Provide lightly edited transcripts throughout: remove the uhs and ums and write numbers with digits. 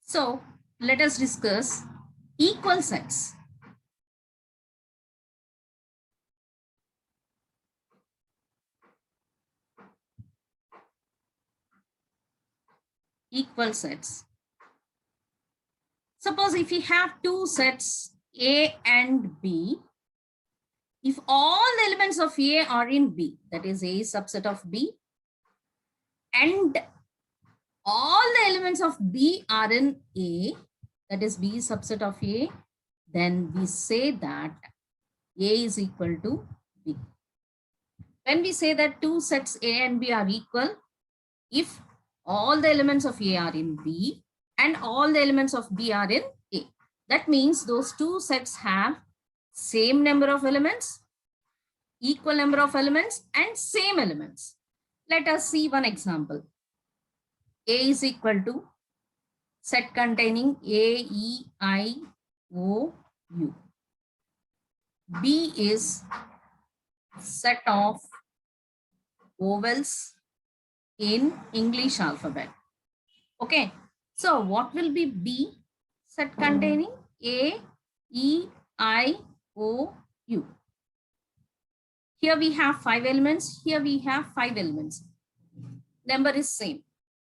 So let us discuss equal sets. Equal sets. Suppose if we have two sets A and B, if all the elements of A are in B, that is A is subset of B, and all the elements of B are in A, that is B is subset of A, then we say that A is equal to B. When we say that two sets A and B are equal, if all the elements of A are in B and all the elements of B are in A, that means those two sets have same number of elements, equal number of elements, and same elements. Let us see one example. A is equal to set containing A, E, I, O, U. B is set of vowels in English alphabet. Okay, so what will be B? Set containing A, E, I, O, U. Here we have 5 elements. Here we have 5 elements. Number is same.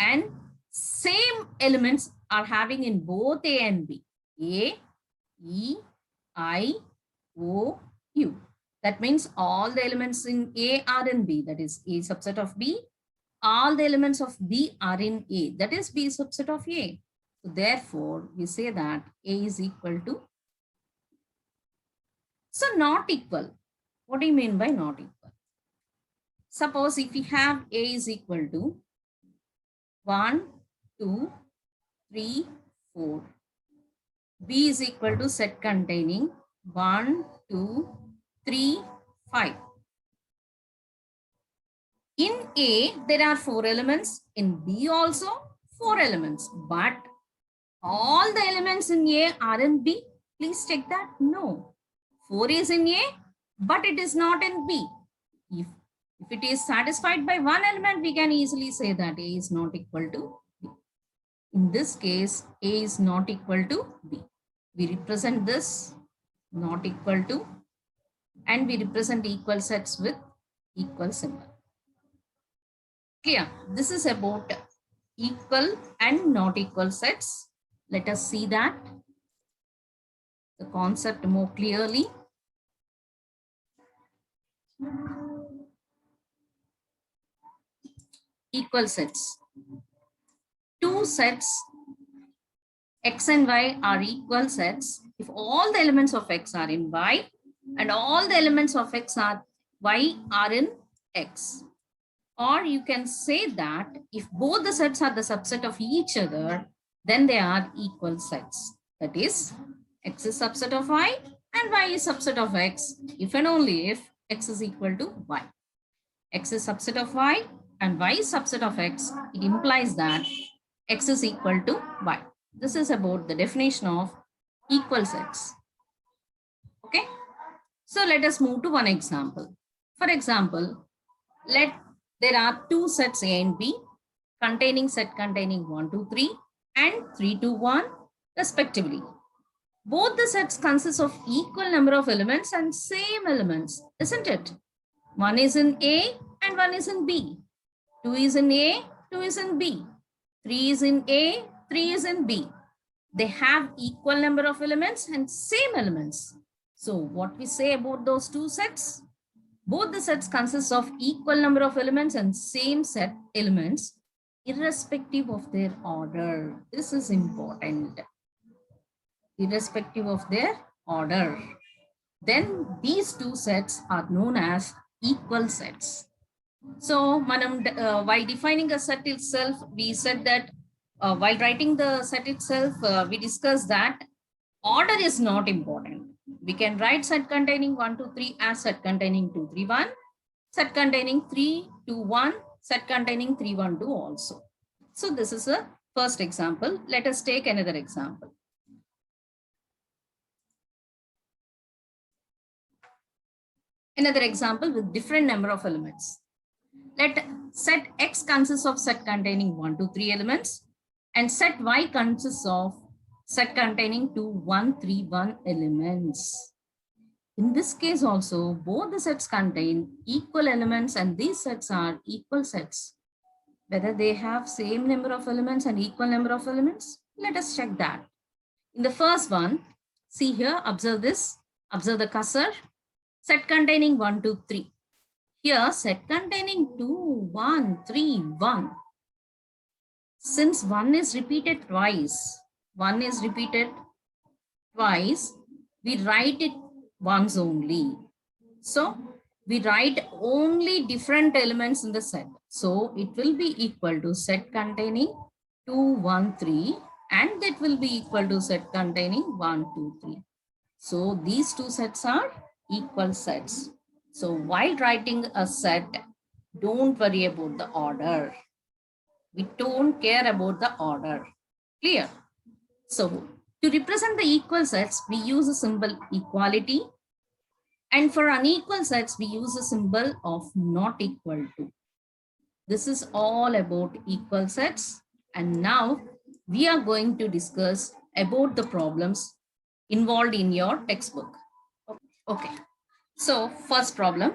And same elements are having in both A and B. A, E, I, O, U. That means all the elements in A are in B. That is A subset of B. All the elements of B are in A. That is B subset of A. So therefore, we say that A is equal to. So not equal. What do you mean by not equal? Suppose if we have A is equal to 1, 2, 3, 4. B is equal to set containing 1, 2, 3, 5. In A, there are 4 elements. In B also 4 elements. But all the elements in A are in B. Please check that. No. 4 is in A, but it is not in B. If it is satisfied by one element, we can easily say that A is not equal to B. In this case, A is not equal to B. We represent this not equal to, and we represent equal sets with equal symbol. Clear? This is about equal and not equal sets. Let us see that, the concept more clearly. Equal sets. Two sets X and Y are equal sets if all the elements of X are in Y and all the elements of Y are in X. Or you can say that if both the sets are the subset of each other, then they are equal sets. That is, X is subset of Y and Y is subset of X if and only if X is equal to Y. X is subset of Y and Y is subset of X. It implies that X is equal to Y. This is about the definition of equal sets. Okay. So let us move to one example. For example, there are two sets A and B containing set containing 1, 2, 3 and 3, 2, 1 respectively. Both the sets consist of equal number of elements and same elements, isn't it? One is in A and one is in B. 2 is in A, 2 is in B. 3 is in A, 3 is in B. They have equal number of elements and same elements. So what we say about those two sets? Both the sets consist of equal number of elements and same set elements irrespective of their order. This is important. Irrespective of their order. Then these two sets are known as equal sets. So, while defining a set itself, we said that while writing the set itself, we discussed that order is not important. We can write set containing 1, 2, 3 as set containing 2, 3, 1, set containing 3, 2, 1, set containing 3, 1, 2 also. So this is a first example. Let us take another example. Another example with different number of elements. Let set X consists of set containing 1, 2, 3 elements And set Y consists of set containing 2, 1, 3, 1 elements. In this case also, both the sets contain equal elements and these sets are equal sets. Whether they have same number of elements and equal number of elements, let us check that. In the first one, see here, observe this, observe the cursor, set containing 1, 2, 3. Here, set containing 2, 1, 3, 1. Since 1 is repeated twice, we write it once only. So, we write only different elements in the set. So, it will be equal to set containing 2, 1, 3 and that will be equal to set containing 1, 2, 3. So, these two sets are equal sets. So, while writing a set, don't worry about the order. We don't care about the order. Clear? So, to represent the equal sets, we use a symbol equality. And for unequal sets, we use a symbol of not equal to. This is all about equal sets. And now we are going to discuss about the problems involved in your textbook. Okay. So first problem.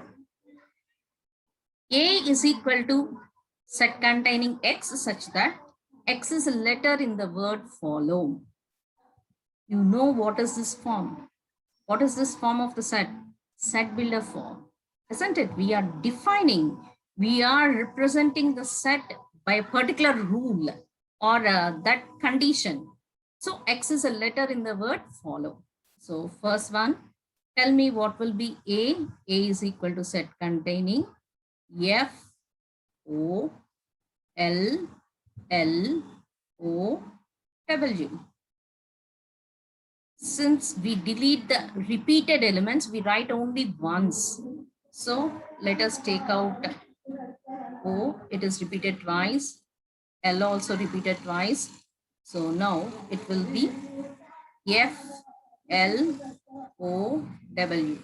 A is equal to set containing X such that X is a letter in the word follow. You know what is this form? What is this form of the set? Set builder form, isn't it? We are defining, we are representing the set by a particular rule or that condition. So X is a letter in the word follow. So first one, tell me what will be A. A is equal to set containing F, O, L, L, O, W. Since we delete the repeated elements, we write only once. So let us take out O, it is repeated twice. L also repeated twice. So now it will be F, L, O, W.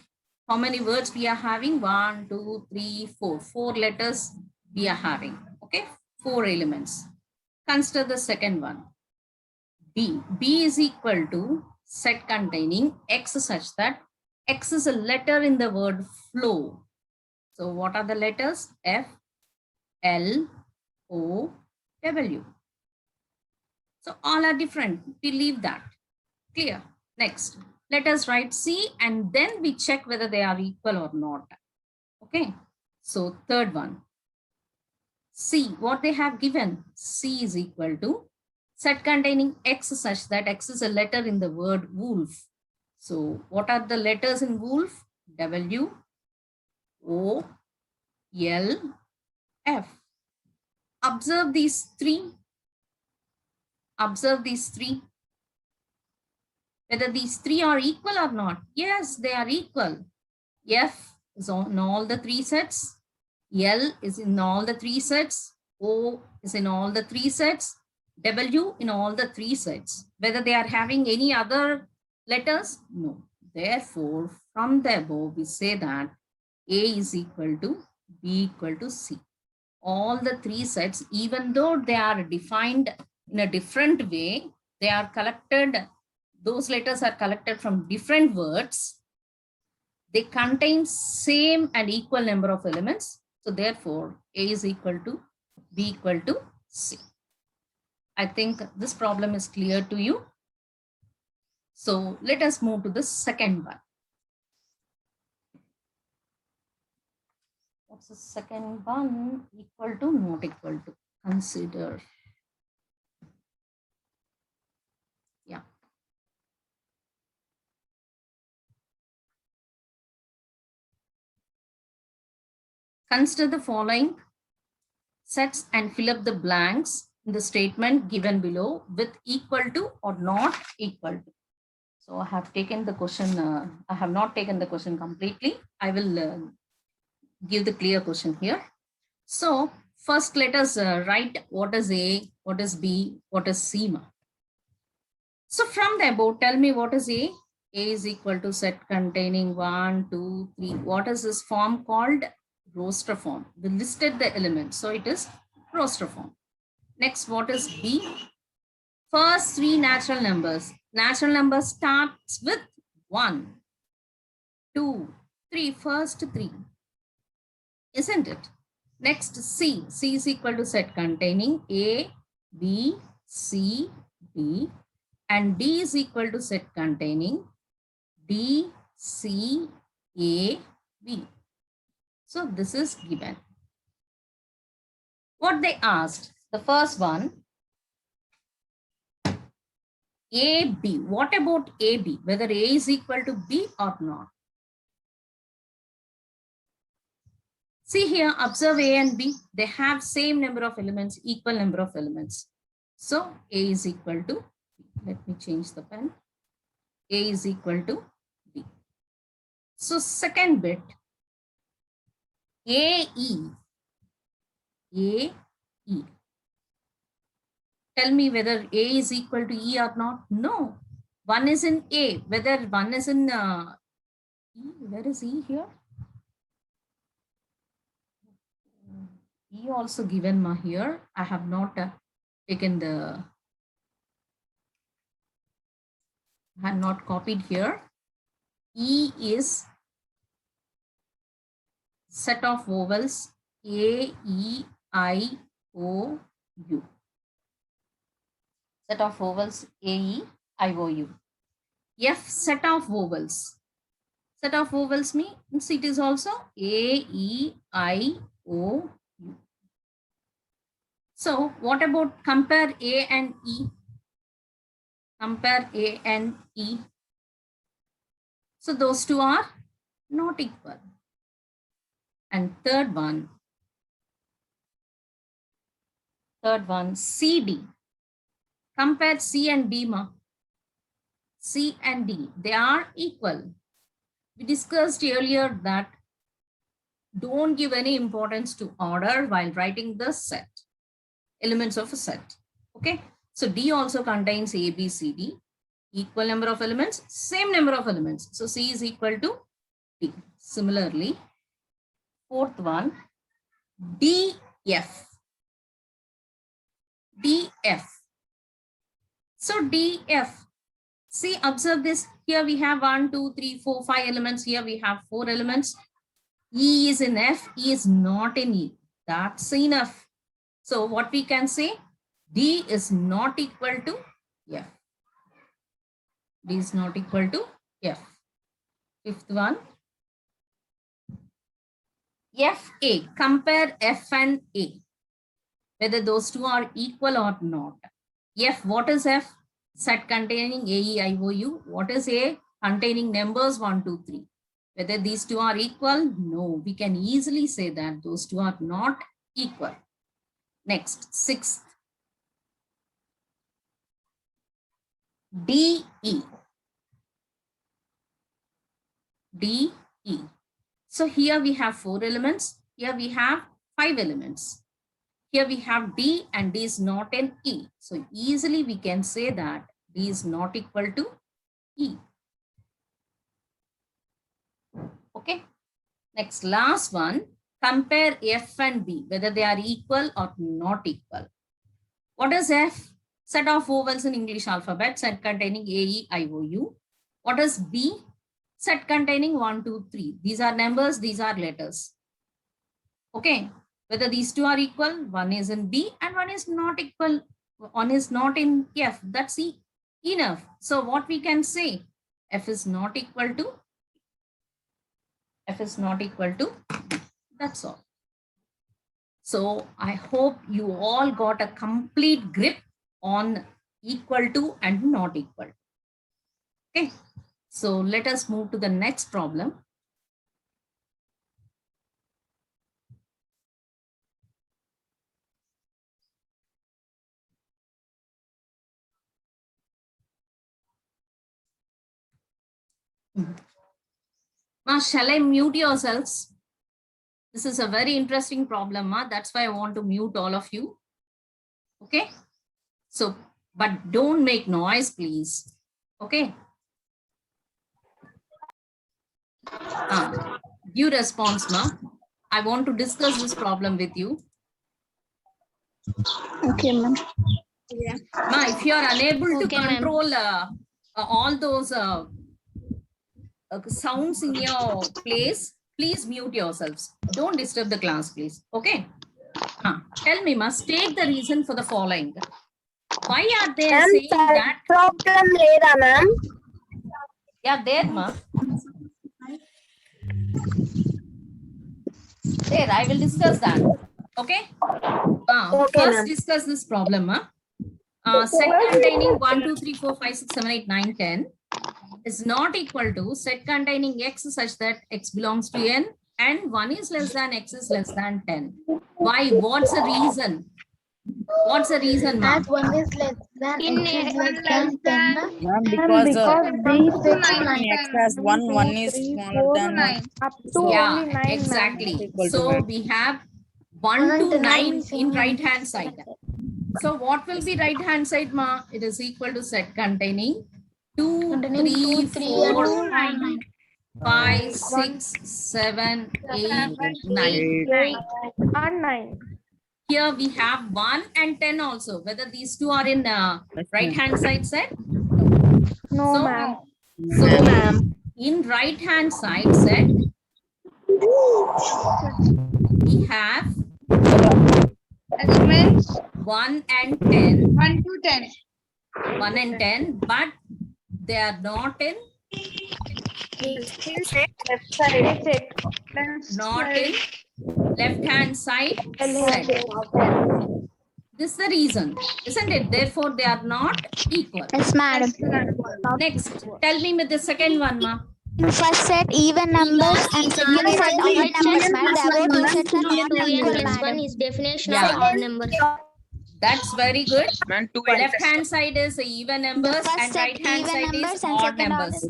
How many words we are having? 1, 2, 3, 4. 4 letters we are having. Okay, 4 elements. Consider the second one. B. B is equal to set containing X such that X is a letter in the word flow. So what are the letters? F, L, O, W. So all are different. We leave that. Clear? Next, let us write C and then we check whether they are equal or not. Okay. So third one. C, what they have given? C is equal to set containing X such that X is a letter in the word wolf. So what are the letters in wolf? W, O, L, F. Observe these three. Observe these three. Whether these three are equal or not. Yes, they are equal. F is in all the 3 sets. L is in all the 3 sets. O is in all the 3 sets. W in all the 3 sets. Whether they are having any other letters? No. Therefore, from the above, we say that A is equal to B equal to C. All the 3 sets, even though they are defined in a different way, they are collected, those letters are collected from different words. They contain same and equal number of elements. So therefore, A is equal to B equal to C. I think this problem is clear to you. So let us move to the second one. What's the second one? Equal to, not equal to. Consider. Yeah. Consider the following sets and fill up the blanks in the statement given below with equal to or not equal to. So I have taken the question, I have not taken the question completely. I will give the clear question here. So first let us write what is A, what is B, what is C. So from the above, tell me what is A. A is equal to set containing 1, 2, 3. What is this form called? Roster form. We listed the elements. So it is roster form. Next, what is B? First three natural numbers. Natural number starts with 1, 2, 3. First three. Isn't it? Next, C. C is equal to set containing A, B, C, D. And D is equal to set containing D, C, A, B. So this is given. What they asked, the first one, A, B. What about A, B? Whether A is equal to B or not. See here, observe A and B. They have same number of elements, equal number of elements. So A is equal to, let me change the pen. A is equal to B. So second bit, A, E. A, E. Tell me whether A is equal to E or not. No. One is in A. Whether one is in E. Where is E here? E also given ma here. I have not taken the, I have not copied here. E is set of vowels A, E, I, O, U. Set of vowels A, E, I, O, U. F, set of vowels. Set of vowels means it is also A, E, I, O, U. So what about compare A and E? Compare A and E. So those two are not equal. And third one, CD. Compare C and D, ma. C and D, they are equal. We discussed earlier that don't give any importance to order while writing the set, elements of a set. Okay, so D also contains A, B, C, D. Equal number of elements, same number of elements. So C is equal to D. Similarly, fourth one, DF. DF. So DF. See, observe this. Here we have 1, 2, 3, 4, 5 elements. Here we have 4 elements. E is in F. E is not in E. That's enough. So what we can say? D is not equal to F. D is not equal to F. Fifth one. FA. Compare F and A. Whether those two are equal or not. F, what is F? Set containing A, E, I, O, U. What is A? Containing numbers 1, 2, 3. Whether these two are equal? No. We can easily say that those two are not equal. Next, sixth. DE. DE. So here we have 4 elements. Here we have 5 elements. Here we have D and D is not an E. So easily we can say that D is not equal to E. Okay. Next, last one. Compare F and B, whether they are equal or not equal. What is F? Set of vowels in English alphabet, set containing A, E, I, O, U. What is B? Set containing 1, 2, 3. These are numbers, these are letters. Okay. Whether these two are equal, one is in B and one is not equal, one is not in F. That's enough. So what we can say? F is not equal to, F is not equal to, that's all. So I hope you all got a complete grip on equal to and not equal. Okay. So let us move to the next problem. Now, shall I mute yourselves? This is a very interesting problem. That's why I want to mute all of you. Okay. So, but don't make noise, please. Okay. Give response, ma. I want to discuss this problem with you. Okay, ma'am. Ma, if you are unable to control all those sounds in your place, please mute yourselves. Don't disturb the class, please. Okay. Tell me, ma, state the reason for the following. Why are they saying that? Problem leda, ma'am. Yeah, there, ma. There, I will discuss that. Okay. Okay, First, ma'am. discuss this problem, ma. Set containing 1, 2, 3, 4, 5, 6, 7, 8, 9, 10 is not equal to set containing x such that x belongs to n and 1 is less than x is less than 10. Why? What's the reason? What's the reason, ma'am? As 1 is less than x is less than 10. Ma'am, because these x has 1 is smaller than 1. up to Yeah, only 9, exactly. Equal to So nine. we have 1 to 9 in right hand side. So what will be right hand side, ma? It is equal to set containing 2, 3, 4, 5, 6, 7, 8, 9. and 9. Here we have 1 and 10 also. Whether these two are in right hand side set? No, So, ma'am. So in right hand side set, we have Elements 1 and 10. 1 to 10. 1 and 10, but they are not in left hand side set. This is the reason, isn't it? Therefore, they are not equal. Yes, madam. Next, tell me with the second one, ma. In first set, even numbers and second set, odd numbers, madam. The above two sets are not equal, madam. Is definition Yeah. of odd number. That's very good. Man, 2 Left hand side is even numbers first and set right hand even side numbers is and odd second numbers.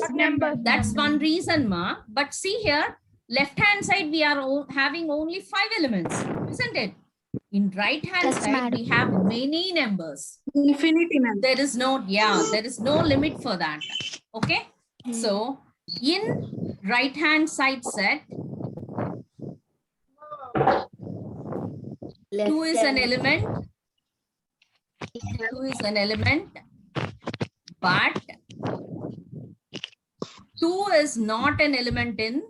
odd numbers. That's one reason, ma. But see here, left hand side we are having only 5 elements, isn't it? In right hand Yes, side madam. we have many numbers. Infinity, ma'am. There is no, there is no limit for that. Okay. So in right hand side set, 2 is an element. 2 is an element, but 2 is not an element in.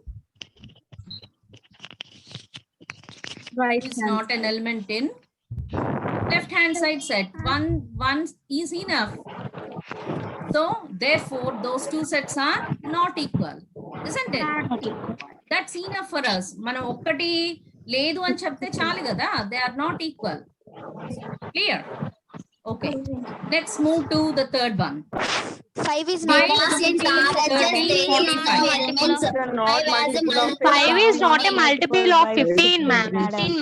Right. Is not an element in left hand side set. One is enough. So therefore those two sets are not equal, isn't it? That's enough for us. Mana okkati ledu ani chepte chalu kada. They are not equal. Clear? Okay. Let's move to the third one. 5 is not 13, 45. 5 is not a multiple of 15, ma'am. 5 is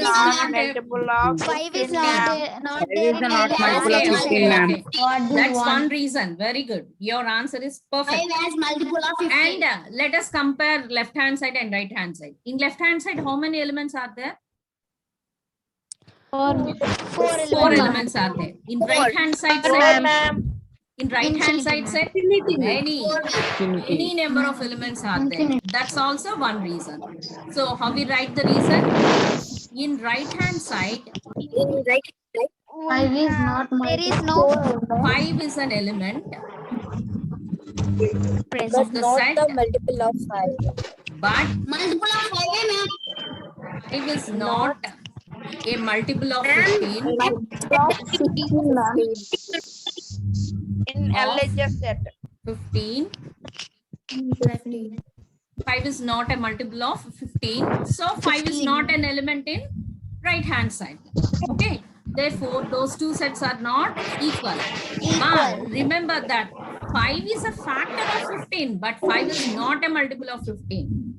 not a 5 is not there in not the multiple of 15, ma'am. That's one reason. Very good. Your answer is perfect. And let us compare left hand side and right hand side. In left hand side, how many elements are there? 4 elements are there. In right hand side set, in right hand side set, any number of elements are there. That's also one reason. So how we write the reason? In right hand side, 5 is not There is no 5 is an element present. of the set, multiple of 5. but 5 is not a multiple of 15. In LHS set. 15. 5 is not a multiple of 15. So 5 is not an element in right hand side. Okay. Therefore, those two sets are not equal. Remember that 5 is a factor of 15, but 5 is not a multiple of 15.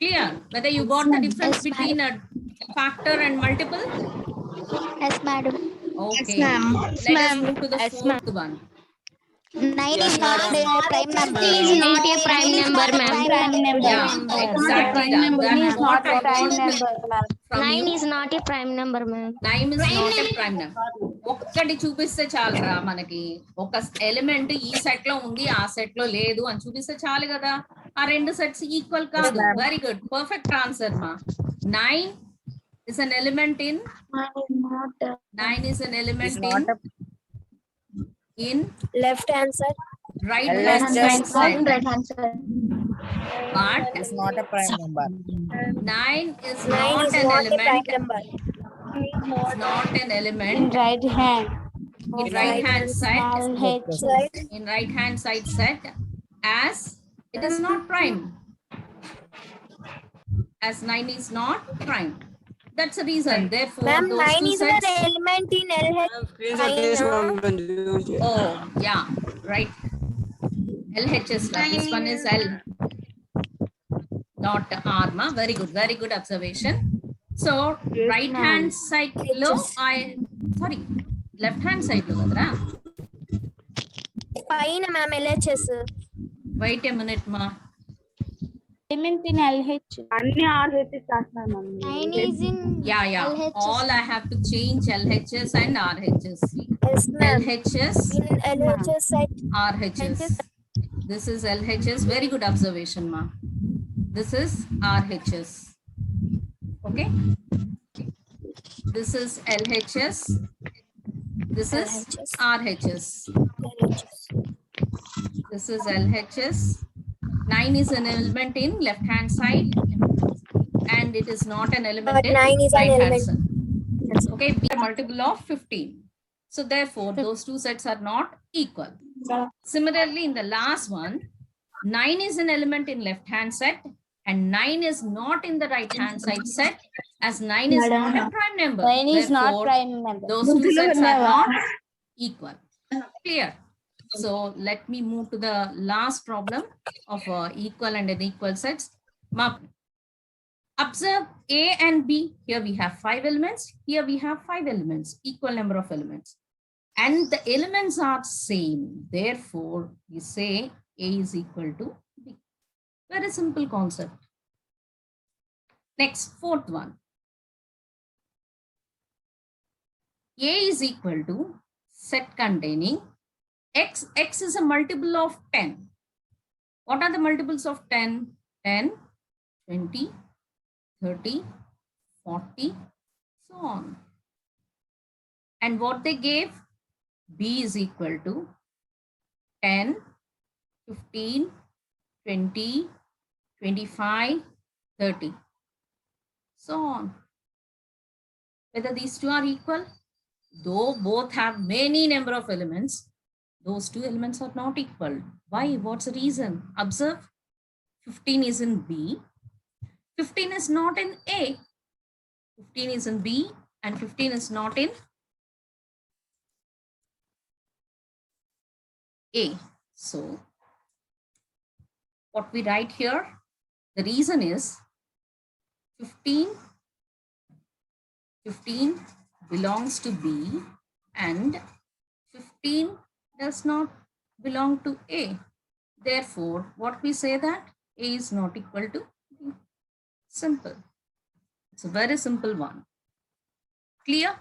Clear? Whether you got the difference Yes, between a factor and multiple? Yes, madam. Okay. Let us move to the fourth one. 9 is not a prime number. is not a prime number, ma'am. Yeah, exactly. That's what I want from 9 you. is not a prime number, ma'am. 9 is not a prime number. ఒక్కటి చూపిస్తే చాలురా మనకి ఒక element ఈ set లో ఉంది ఆ set లో లేదు అని చూపిస్తే చాలు కదా ఆ రెండు సెట్స్ ఈక్వల్ కాదు వెరీ గుడ్ పర్ఫెక్ట్ ఆన్సర్ మా 9 is an element in 9 is an Is element not a in Left hand side. right LHS hand side set. Right hand side. But is not a prime number. 9 is 9 not is an not a prime element. number. It's not an element right hand. in right hand side. Side. In right hand side set, as it is not prime. As 9 is not prime. That's the reason. Therefore, Ma'am, those 9 two is sets. an element in LH. Oh, yeah, right. LHS. This one is L, not R. Very good. Very good observation. So, right hand side lo sorry, left hand side lo kadra. Fine, ma'am, LHS. Wait a minute, ma. Element in LH. 9 is in Yeah. LHS. All I have to change LHS and RHS. Yes, ma'am. LHS, In LHS side. RHS. This is LHS. Very good observation, ma. This is RHS. Okay. This is LHS. This is RHS. This is LHS. 9 is an element in left hand side, and it is not an element But in 9 is an right hand element. side. Okay, we are multiple of 15. So therefore, those two sets are not equal. Similarly, in the last one, 9 is an element in left hand set and 9 is not in the right hand side set, as 9 is not a prime number. 9 is not Therefore, prime number. those two sets are not equal. Clear? So let me move to the last problem of equal and unequal sets. Observe A and B. Here we have 5 elements. Here we have 5 elements, equal number of elements. And the elements are same. Therefore, we say A is equal to B. Very simple concept. Next, fourth one. A is equal to set containing X. X is a multiple of 10. What are the multiples of 10? 10, 20, 30, 40, so on. And what they gave? B is equal to 10, 15, 20, 25, 30, so on. Whether these two are equal? Though both have many number of elements, those two elements are not equal. Why? What's the reason? Observe. 15 is in B. 15 is not in A. 15 is in B and 15 is not in A. So what we write here, the reason is 15 belongs to B and 15 does not belong to A. Therefore, what we say that A is not equal to B. Simple. It's a very simple one. Clear?